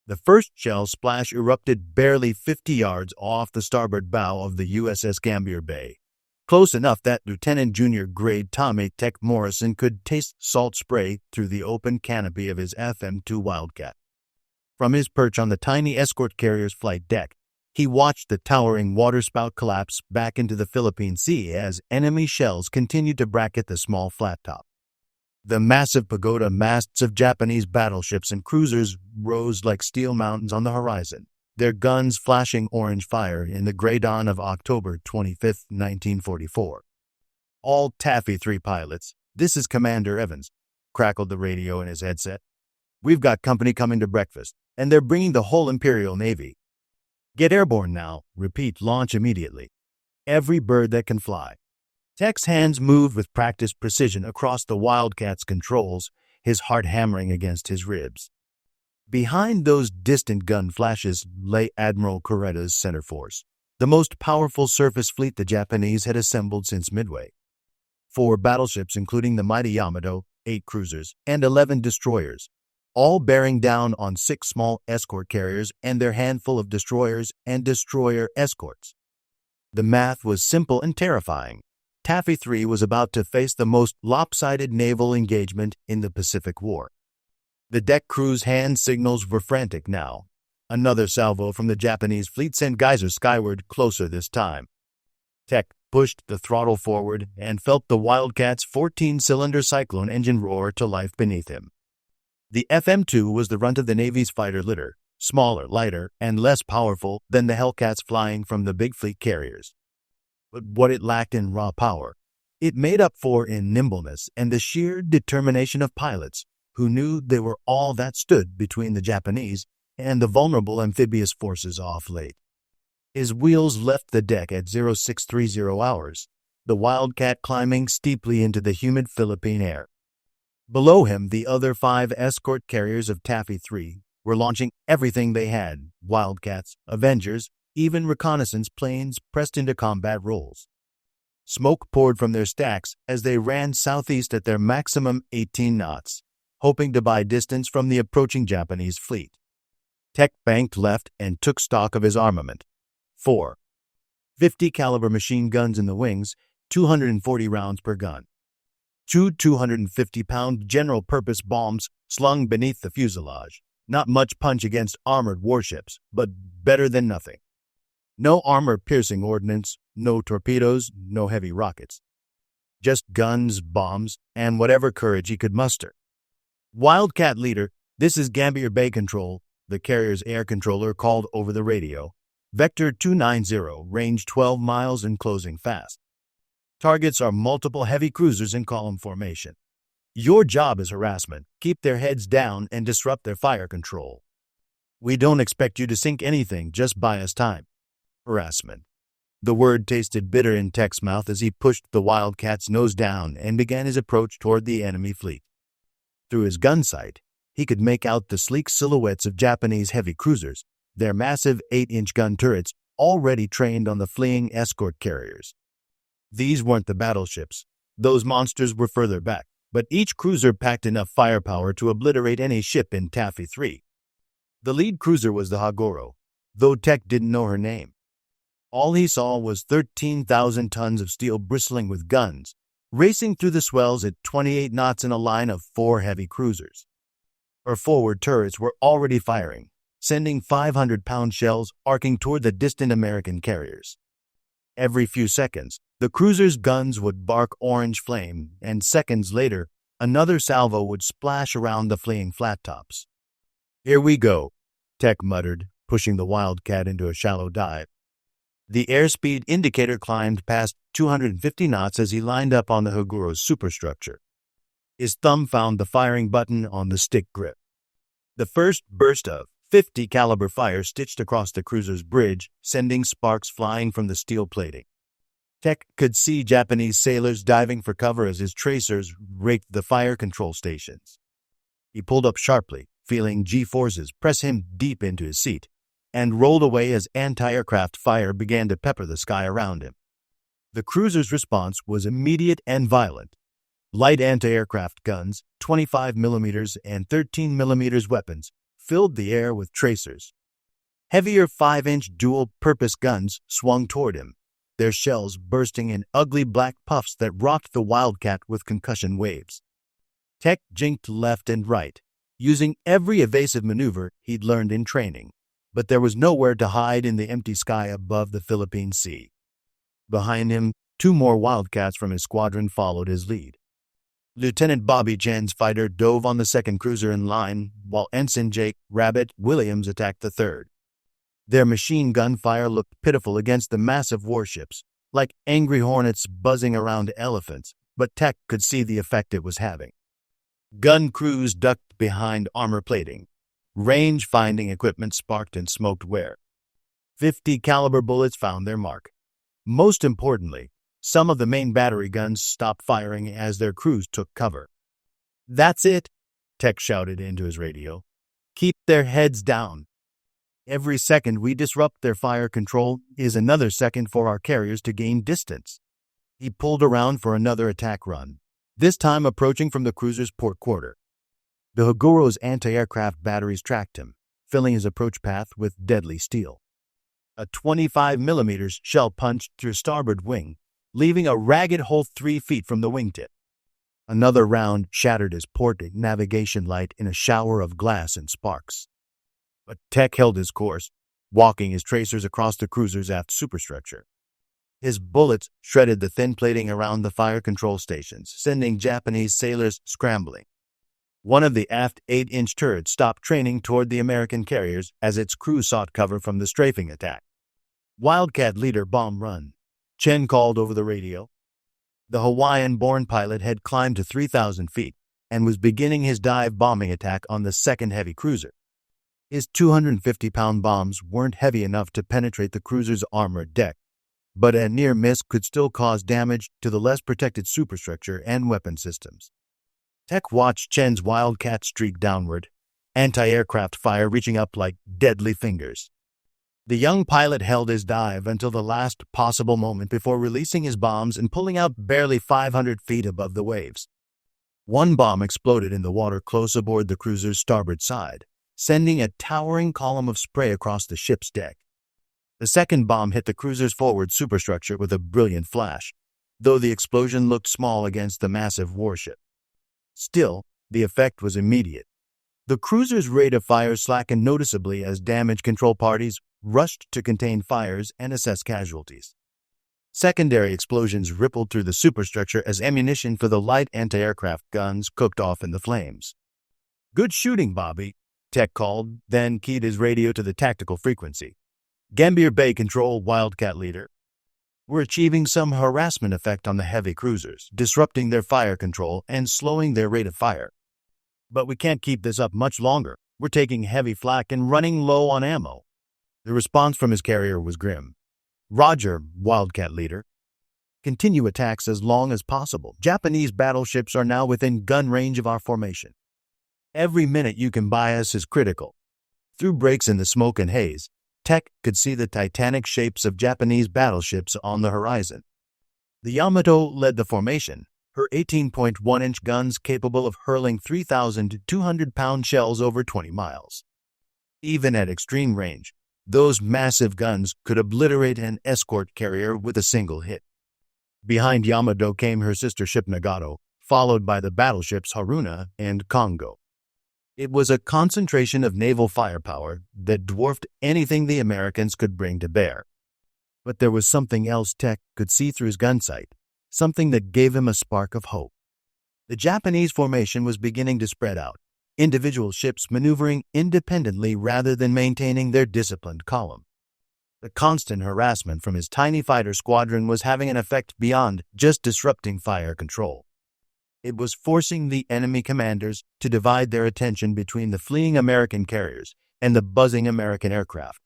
The first shell splash erupted barely 50 yards off the starboard bow of the USS Gambier Bay, close enough that Lieutenant Junior Grade Tommy Tech Morrison could taste salt spray through the open canopy of his FM-2 Wildcat. From his perch on the tiny escort carrier's flight deck, he watched the towering waterspout collapse back into the Philippine Sea as enemy shells continued to bracket the small flat top. The massive pagoda masts of Japanese battleships and cruisers rose like steel mountains on the horizon, their guns flashing orange fire in the gray dawn of October 25, 1944. "All Taffy 3 pilots, this is Commander Evans," crackled the radio in his headset. "We've got company coming to breakfast, and they're bringing the whole Imperial Navy. Get airborne now. Repeat, launch immediately. Every bird that can fly." Tech's hands moved with practiced precision across the Wildcat's controls, his heart hammering against his ribs. Behind those distant gun flashes lay Admiral Kurita's center force, the most powerful surface fleet the Japanese had assembled since Midway. 4 battleships, including the mighty Yamato, 8 cruisers, and 11 destroyers, all bearing down on 6 small escort carriers and their handful of destroyers and destroyer escorts. The math was simple and terrifying. Taffy 3 was about to face the most lopsided naval engagement in the Pacific War. The deck crew's hand signals were frantic now. Another salvo from the Japanese fleet sent geysers skyward, closer this time. Tech pushed the throttle forward and felt the Wildcat's 14-cylinder Cyclone engine roar to life beneath him. The FM-2 was the runt of the Navy's fighter litter, smaller, lighter, and less powerful than the Hellcats flying from the big fleet carriers. But what it lacked in raw power, it made up for in nimbleness and the sheer determination of pilots who knew they were all that stood between the Japanese and the vulnerable amphibious forces off Leyte. His wheels left the deck at 0630 hours, the Wildcat climbing steeply into the humid Philippine air. Below him, the other 5 escort carriers of Taffy 3 were launching everything they had, Wildcats, Avengers, even reconnaissance planes pressed into combat roles. Smoke poured from their stacks as they ran southeast at their maximum 18 knots, hoping to buy distance from the approaching Japanese fleet. Tech banked left and took stock of his armament. 4 50-caliber machine guns in the wings, 240 rounds per gun. 2 250-pound general-purpose bombs slung beneath the fuselage. Not much punch against armored warships, but better than nothing. No armor-piercing ordnance, no torpedoes, no heavy rockets. Just guns, bombs, and whatever courage he could muster. "Wildcat leader, this is Gambier Bay Control," the carrier's air controller called over the radio. "Vector 290, range 12 miles and closing fast. Targets are multiple heavy cruisers in column formation. Your job is harassment. Keep their heads down and disrupt their fire control. We don't expect you to sink anything, just buy us time." Harassment. The word tasted bitter in Tech's mouth as he pushed the Wildcat's nose down and began his approach toward the enemy fleet. Through his gun sight, he could make out the sleek silhouettes of Japanese heavy cruisers, their massive 8-inch gun turrets already trained on the fleeing escort carriers. These weren't the battleships. Those monsters were further back, but each cruiser packed enough firepower to obliterate any ship in Taffy 3. The lead cruiser was the Hagoro, though Tech didn't know her name. All he saw was 13,000 tons of steel bristling with guns, racing through the swells at 28 knots in a line of 4 heavy cruisers. Her forward turrets were already firing, sending 500-pound shells arcing toward the distant American carriers. Every few seconds, the cruiser's guns would bark orange flame, and seconds later, another salvo would splash around the fleeing flat tops. "Here we go," Tech muttered, pushing the Wildcat into a shallow dive. The airspeed indicator climbed past 250 knots as he lined up on the Hagoro's superstructure. His thumb found the firing button on the stick grip. The first burst of 50-caliber fire stitched across the cruiser's bridge, sending sparks flying from the steel plating. Tech could see Japanese sailors diving for cover as his tracers raked the fire control stations. He pulled up sharply, feeling G-forces press him deep into his seat, and rolled away as anti-aircraft fire began to pepper the sky around him. The cruiser's response was immediate and violent. Light anti-aircraft guns, 25mm and 13mm weapons, filled the air with tracers. Heavier 5-inch dual-purpose guns swung toward him, their shells bursting in ugly black puffs that rocked the Wildcat with concussion waves. Tech jinked left and right, using every evasive maneuver he'd learned in training, but there was nowhere to hide in the empty sky above the Philippine Sea. Behind him, 2 more Wildcats from his squadron followed his lead. Lieutenant Bobby Chen's fighter dove on the second cruiser in line, while Ensign Jake "Rabbit" Williams attacked the third. Their machine gun fire looked pitiful against the massive warships, like angry hornets buzzing around elephants, but Tech could see the effect it was having. Gun crews ducked behind armor plating. Range-finding equipment sparked and smoked where 50 caliber bullets found their mark. Most importantly, some of the main battery guns stopped firing as their crews took cover. "That's it," Tech shouted into his radio. "Keep their heads down. Every second we disrupt their fire control is another second for our carriers to gain distance." He pulled around for another attack run, this time approaching from the cruiser's port quarter. The Hagoro's anti-aircraft batteries tracked him, filling his approach path with deadly steel. A 25mm shell punched through starboard wing, leaving a ragged hole 3 feet from the wingtip. Another round shattered his port navigation light in a shower of glass and sparks. But Tech held his course, walking his tracers across the cruiser's aft superstructure. His bullets shredded the thin plating around the fire control stations, sending Japanese sailors scrambling. One of the aft 8-inch turrets stopped training toward the American carriers as its crew sought cover from the strafing attack. "Wildcat leader bomb run," Chen called over the radio. The Hawaiian-born pilot had climbed to 3,000 feet and was beginning his dive bombing attack on the second heavy cruiser. His 250-pound bombs weren't heavy enough to penetrate the cruiser's armored deck, but a near miss could still cause damage to the less protected superstructure and weapon systems. Tech watched Chen's Wildcat streak downward, anti-aircraft fire reaching up like deadly fingers. The young pilot held his dive until the last possible moment before releasing his bombs and pulling out barely 500 feet above the waves. One bomb exploded in the water close aboard the cruiser's starboard side, sending a towering column of spray across the ship's deck. The second bomb hit the cruiser's forward superstructure with a brilliant flash, though the explosion looked small against the massive warship. Still, the effect was immediate. The cruiser's rate of fire slackened noticeably as damage control parties rushed to contain fires and assess casualties. Secondary explosions rippled through the superstructure as ammunition for the light anti-aircraft guns cooked off in the flames. "Good shooting, Bobby," Tech called, then keyed his radio to the tactical frequency. "Gambier Bay Control, Wildcat leader. We're achieving some harassment effect on the heavy cruisers, disrupting their fire control and slowing their rate of fire. But we can't keep this up much longer. We're taking heavy flak and running low on ammo." The response from his carrier was grim. "Roger, Wildcat leader. Continue attacks as long as possible. Japanese battleships are now within gun range of our formation. Every minute you can buy us is critical." Through breaks in the smoke and haze, Tech could see the titanic shapes of Japanese battleships on the horizon. The Yamato led the formation, her 18.1-inch guns capable of hurling 3,200-pound shells over 20 miles. Even at extreme range, those massive guns could obliterate an escort carrier with a single hit. Behind Yamato came her sister ship Nagato, followed by the battleships Haruna and Kongo. It was a concentration of naval firepower that dwarfed anything the Americans could bring to bear. But there was something else Tech could see through his gun sight, something that gave him a spark of hope. The Japanese formation was beginning to spread out, individual ships maneuvering independently rather than maintaining their disciplined column. The constant harassment from his tiny fighter squadron was having an effect beyond just disrupting fire control. It was forcing the enemy commanders to divide their attention between the fleeing American carriers and the buzzing American aircraft.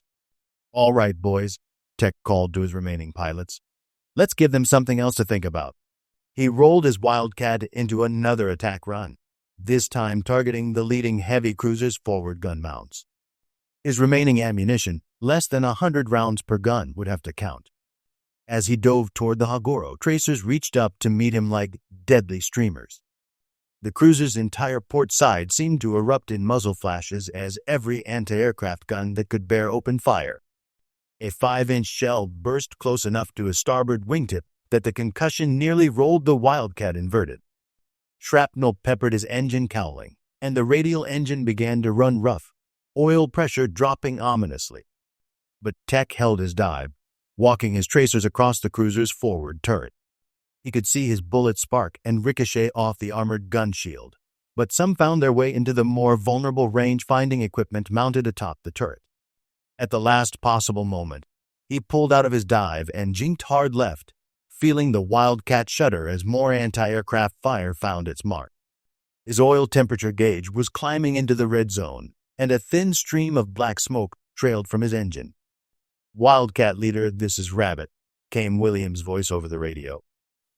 "All right, boys," Tech called to his remaining pilots. "Let's give them something else to think about." He rolled his Wildcat into another attack run, this time targeting the leading heavy cruiser's forward gun mounts. His remaining ammunition, less than 100 rounds per gun, would have to count. As he dove toward the Hagoro, tracers reached up to meet him like deadly streamers. The cruiser's entire port side seemed to erupt in muzzle flashes as every anti-aircraft gun that could bear opened fire. A 5-inch shell burst close enough to his starboard wingtip that the concussion nearly rolled the Wildcat inverted. Shrapnel peppered his engine cowling, and the radial engine began to run rough, oil pressure dropping ominously. But Tech held his dive, walking his tracers across the cruiser's forward turret. He could see his bullets spark and ricochet off the armored gun shield, but some found their way into the more vulnerable range-finding equipment mounted atop the turret. At the last possible moment, he pulled out of his dive and jinked hard left, feeling the Wildcat shudder as more anti-aircraft fire found its mark. His oil temperature gauge was climbing into the red zone, and a thin stream of black smoke trailed from his engine. "Wildcat leader, this is Rabbit," came Williams' voice over the radio.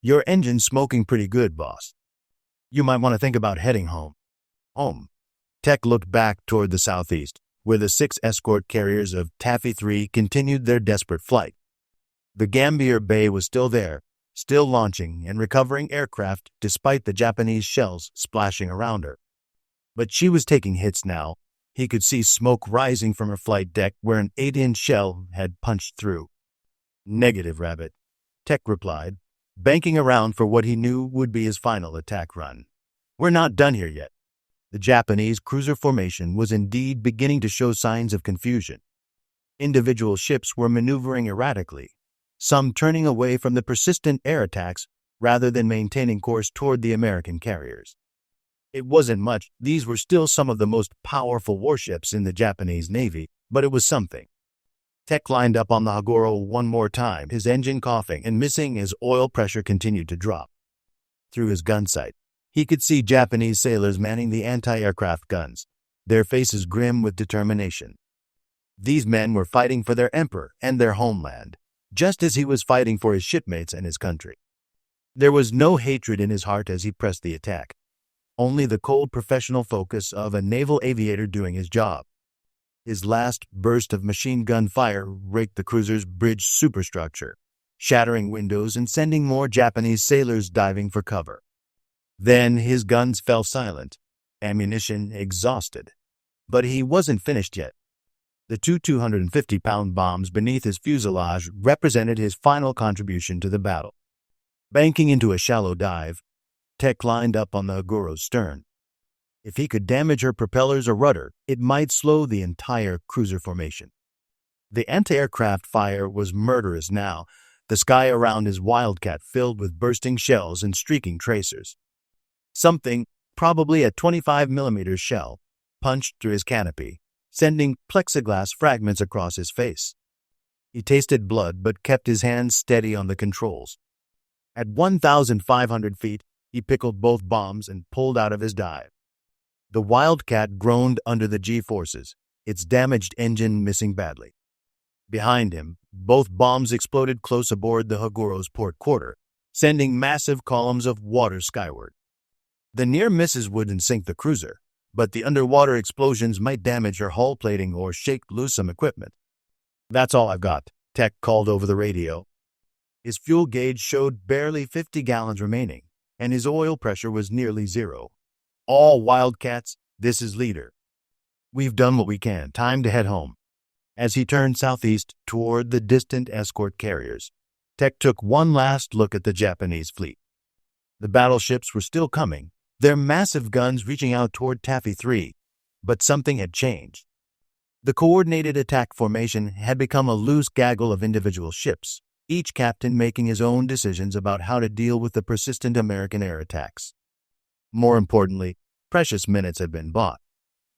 "Your engine's smoking pretty good, boss. You might want to think about heading home." Home. Tech looked back toward the southeast, where the 6 escort carriers of Taffy 3 continued their desperate flight. The Gambier Bay was still there, still launching and recovering aircraft despite the Japanese shells splashing around her. But she was taking hits now. He could see smoke rising from her flight deck where an 8-inch shell had punched through. "Negative, Rabbit," Tech replied, banking around for what he knew would be his final attack run. "We're not done here yet." The Japanese cruiser formation was indeed beginning to show signs of confusion. Individual ships were maneuvering erratically, some turning away from the persistent air attacks rather than maintaining course toward the American carriers. It wasn't much. These were still some of the most powerful warships in the Japanese Navy, but it was something. Tech lined up on the Hagoro one more time, his engine coughing and missing as oil pressure continued to drop. Through his gun sight, he could see Japanese sailors manning the anti-aircraft guns, their faces grim with determination. These men were fighting for their emperor and their homeland, just as he was fighting for his shipmates and his country. There was no hatred in his heart as he pressed the attack, only the cold professional focus of a naval aviator doing his job. His last burst of machine gun fire raked the cruiser's bridge superstructure, shattering windows and sending more Japanese sailors diving for cover. Then his guns fell silent, ammunition exhausted. But he wasn't finished yet. The 2 250-pound bombs beneath his fuselage represented his final contribution to the battle. Banking into a shallow dive, Tech lined up on the Hagoro's stern. If he could damage her propellers or rudder, it might slow the entire cruiser formation. The anti-aircraft fire was murderous now, the sky around his Wildcat filled with bursting shells and streaking tracers. Something, probably a 25mm shell, punched through his canopy, sending plexiglass fragments across his face. He tasted blood but kept his hands steady on the controls. At 1,500 feet, he pickled both bombs and pulled out of his dive. The Wildcat groaned under the G-forces, its damaged engine missing badly. Behind him, both bombs exploded close aboard the Hagoro's port quarter, sending massive columns of water skyward. The near misses wouldn't sink the cruiser, but the underwater explosions might damage her hull plating or shake loose some equipment. "That's all I've got," Tech called over the radio. His fuel gauge showed barely 50 gallons remaining, and his oil pressure was nearly zero. "All Wildcats, this is Leader. We've done what we can. Time to head home." As he turned southeast toward the distant escort carriers, Tech took one last look at the Japanese fleet. The battleships were still coming, their massive guns reaching out toward Taffy 3, but something had changed. The coordinated attack formation had become a loose gaggle of individual ships, each captain making his own decisions about how to deal with the persistent American air attacks. More importantly, precious minutes had been bought.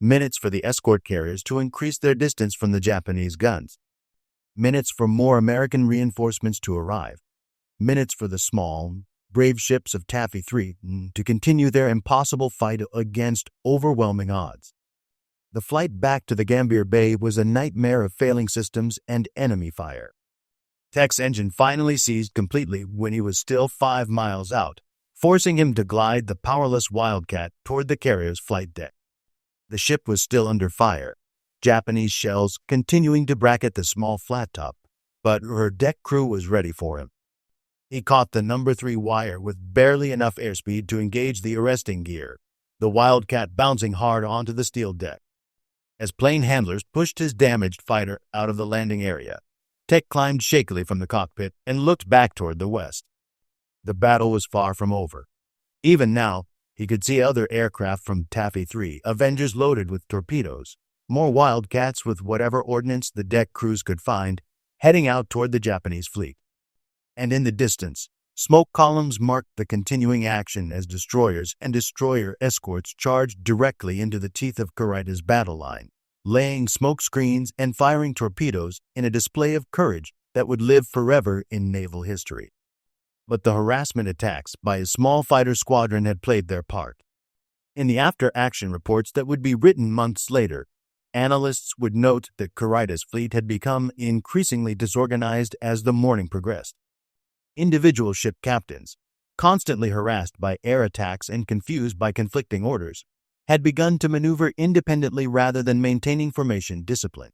Minutes for the escort carriers to increase their distance from the Japanese guns. Minutes for more American reinforcements to arrive. Minutes for the small, brave ships of Taffy 3 to continue their impossible fight against overwhelming odds. The flight back to the Gambier Bay was a nightmare of failing systems and enemy fire. Tech's engine finally seized completely when he was still 5 miles out, forcing him to glide the powerless Wildcat toward the carrier's flight deck. The ship was still under fire, Japanese shells continuing to bracket the small flat top, but her deck crew was ready for him. He caught the number 3 wire with barely enough airspeed to engage the arresting gear, the Wildcat bouncing hard onto the steel deck. As plane handlers pushed his damaged fighter out of the landing area, Tech climbed shakily from the cockpit and looked back toward the west. The battle was far from over. Even now, he could see other aircraft from Taffy 3, Avengers loaded with torpedoes, more Wildcats with whatever ordnance the deck crews could find, heading out toward the Japanese fleet. And in the distance, smoke columns marked the continuing action as destroyers and destroyer escorts charged directly into the teeth of Kurita's battle line, laying smoke screens and firing torpedoes in a display of courage that would live forever in naval history. But the harassment attacks by his small fighter squadron had played their part. In the after-action reports that would be written months later, analysts would note that Kurita's fleet had become increasingly disorganized as the morning progressed. Individual ship captains, constantly harassed by air attacks and confused by conflicting orders, had begun to maneuver independently rather than maintaining formation discipline.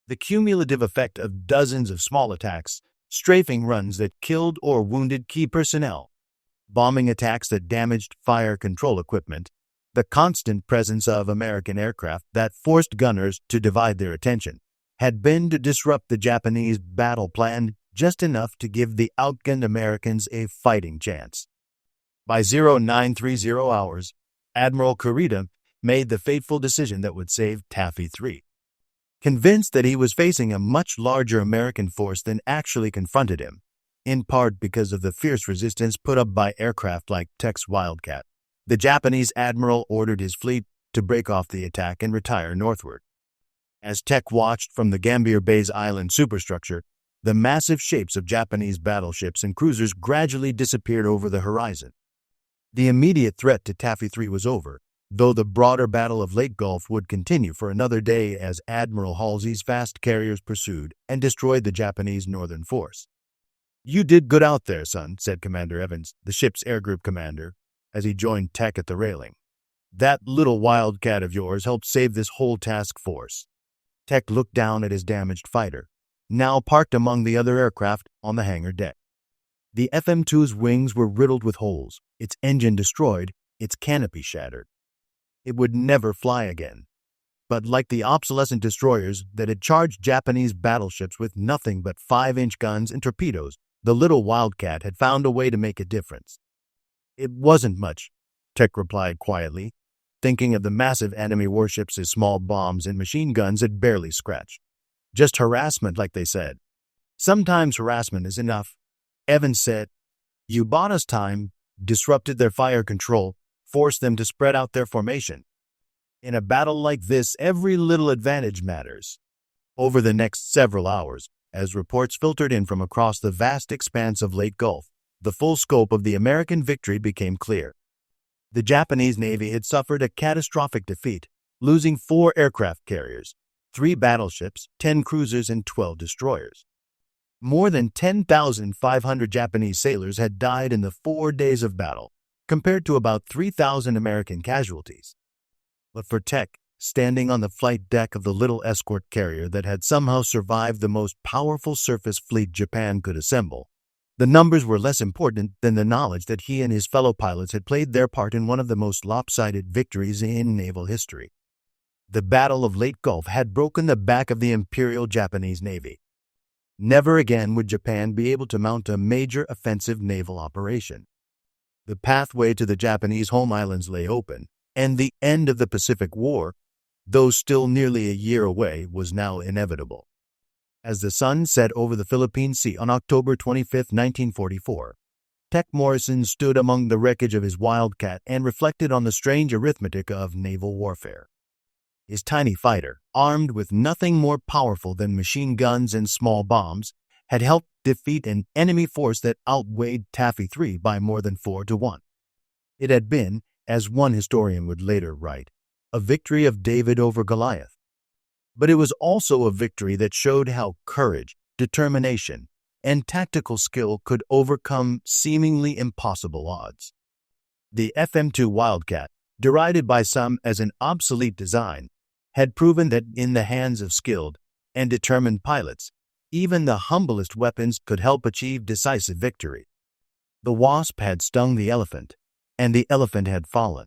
The cumulative effect of dozens of small attacks, strafing runs that killed or wounded key personnel, bombing attacks that damaged fire control equipment, the constant presence of American aircraft that forced gunners to divide their attention, had been to disrupt the Japanese battle plan just enough to give the outgunned Americans a fighting chance. By 0930 hours, Admiral Kurita made the fateful decision that would save Taffy 3. Convinced that he was facing a much larger American force than actually confronted him, in part because of the fierce resistance put up by aircraft like Tech's Wildcat, the Japanese admiral ordered his fleet to break off the attack and retire northward. As Tech watched from the Gambier Bay's island superstructure, the massive shapes of Japanese battleships and cruisers gradually disappeared over the horizon. The immediate threat to Taffy 3 was over, though the broader Battle of Leyte Gulf would continue for another day as Admiral Halsey's fast carriers pursued and destroyed the Japanese northern force. "You did good out there, son," said Commander Evans, the ship's air group commander, as he joined Tech at the railing. "That little Wildcat of yours helped save this whole task force." Tech looked down at his damaged fighter, now parked among the other aircraft on the hangar deck. The FM-2's wings were riddled with holes, its engine destroyed, its canopy shattered. It would never fly again. But like the obsolescent destroyers that had charged Japanese battleships with nothing but 5-inch guns and torpedoes, the little Wildcat had found a way to make a difference. "It wasn't much," Tech replied quietly, thinking of the massive enemy warships his small bombs and machine guns had barely scratched. "Just harassment, like they said." "Sometimes harassment is enough," Evans said. "You bought us time, disrupted their fire control, forced them to spread out their formation. In a battle like this, every little advantage matters." Over the next several hours, as reports filtered in from across the vast expanse of Leyte Gulf, the full scope of the American victory became clear. The Japanese Navy had suffered a catastrophic defeat, losing 4 aircraft carriers, 3 battleships, 10 cruisers, and 12 destroyers. More than 10,500 Japanese sailors had died in the 4 days of battle, compared to about 3,000 American casualties. But for Tech, standing on the flight deck of the little escort carrier that had somehow survived the most powerful surface fleet Japan could assemble, the numbers were less important than the knowledge that he and his fellow pilots had played their part in one of the most lopsided victories in naval history. The Battle of Leyte Gulf had broken the back of the Imperial Japanese Navy. Never again would Japan be able to mount a major offensive naval operation. The pathway to the Japanese home islands lay open, and the end of the Pacific War, though still nearly a year away, was now inevitable. As the sun set over the Philippine Sea on October 25, 1944, Tech Morrison stood among the wreckage of his Wildcat and reflected on the strange arithmetic of naval warfare. His tiny fighter, armed with nothing more powerful than machine guns and small bombs, had helped defeat an enemy force that outweighed Taffy 3 by more than 4-1. It had been, as one historian would later write, a victory of David over Goliath. But it was also a victory that showed how courage, determination, and tactical skill could overcome seemingly impossible odds. The FM-2 Wildcat, derided by some as an obsolete design, had proven that in the hands of skilled and determined pilots, even the humblest weapons could help achieve decisive victory. The wasp had stung the elephant, and the elephant had fallen.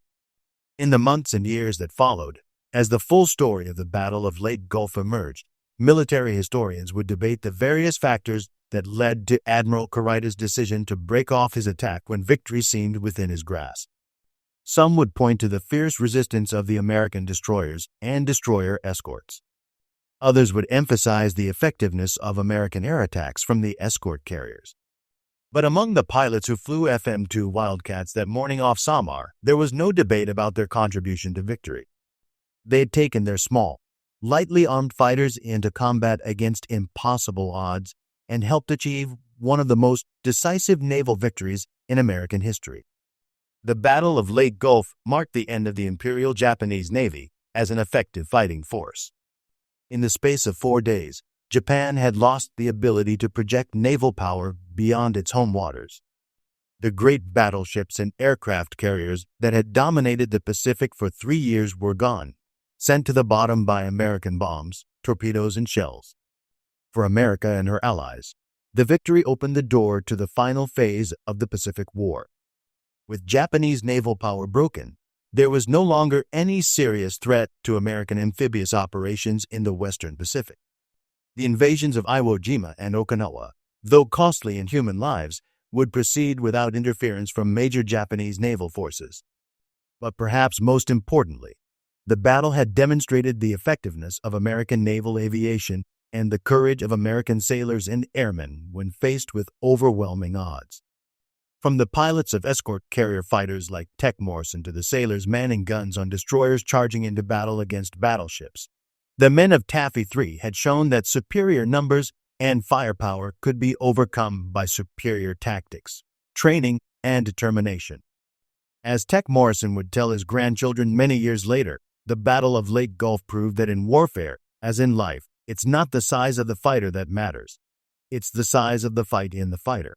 In the months and years that followed, as the full story of the Battle of Leyte Gulf emerged, military historians would debate the various factors that led to Admiral Kurita's decision to break off his attack when victory seemed within his grasp. Some would point to the fierce resistance of the American destroyers and destroyer escorts. Others would emphasize the effectiveness of American air attacks from the escort carriers. But among the pilots who flew FM-2 Wildcats that morning off Samar, there was no debate about their contribution to victory. They had taken their small, lightly armed fighters into combat against impossible odds and helped achieve one of the most decisive naval victories in American history. The Battle of Leyte Gulf marked the end of the Imperial Japanese Navy as an effective fighting force. In the space of 4 days, Japan had lost the ability to project naval power beyond its home waters. The great battleships and aircraft carriers that had dominated the Pacific for 3 years were gone, sent to the bottom by American bombs, torpedoes, and shells. For America and her allies, the victory opened the door to the final phase of the Pacific War. With Japanese naval power broken, there was no longer any serious threat to American amphibious operations in the Western Pacific. The invasions of Iwo Jima and Okinawa, though costly in human lives, would proceed without interference from major Japanese naval forces. But perhaps most importantly, the battle had demonstrated the effectiveness of American naval aviation and the courage of American sailors and airmen when faced with overwhelming odds. From the pilots of escort carrier fighters like Morrison to the sailors manning guns on destroyers charging into battle against battleships, the men of Taffy 3 had shown that superior numbers and firepower could be overcome by superior tactics, training, and determination. As Morrison would tell his grandchildren many years later, the Battle of Leyte Gulf proved that in warfare, as in life, it's not the size of the fighter that matters. It's the size of the fight in the fighter.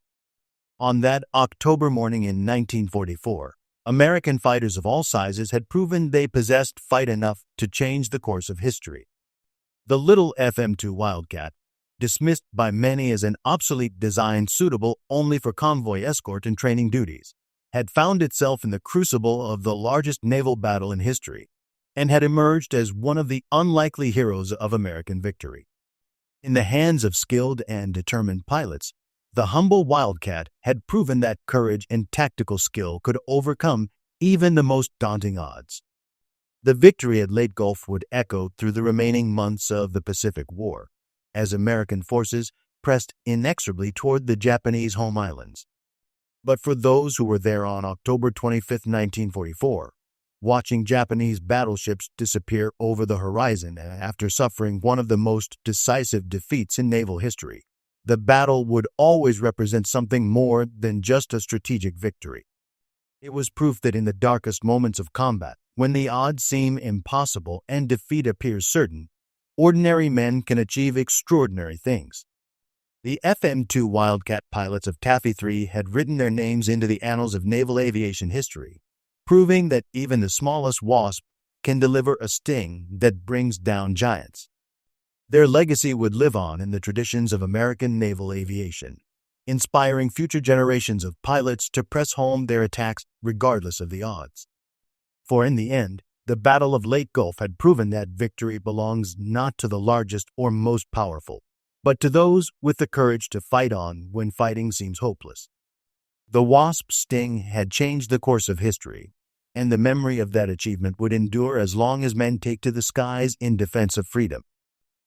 On that October morning in 1944, American fighters of all sizes had proven they possessed fight enough to change the course of history. The little FM-2 Wildcat, dismissed by many as an obsolete design suitable only for convoy escort and training duties, had found itself in the crucible of the largest naval battle in history and had emerged as one of the unlikely heroes of American victory. In the hands of skilled and determined pilots, the humble Wildcat had proven that courage and tactical skill could overcome even the most daunting odds. The victory at Leyte Gulf would echo through the remaining months of the Pacific War, as American forces pressed inexorably toward the Japanese home islands. But for those who were there on October 25, 1944, watching Japanese battleships disappear over the horizon after suffering one of the most decisive defeats in naval history, the battle would always represent something more than just a strategic victory. It was proof that in the darkest moments of combat, when the odds seem impossible and defeat appears certain, ordinary men can achieve extraordinary things. The FM-2 Wildcat pilots of Taffy 3 had written their names into the annals of naval aviation history, proving that even the smallest wasp can deliver a sting that brings down giants. Their legacy would live on in the traditions of American naval aviation, inspiring future generations of pilots to press home their attacks regardless of the odds. For in the end, the Battle of Leyte Gulf had proven that victory belongs not to the largest or most powerful, but to those with the courage to fight on when fighting seems hopeless. The wasp's sting had changed the course of history, and the memory of that achievement would endure as long as men take to the skies in defense of freedom.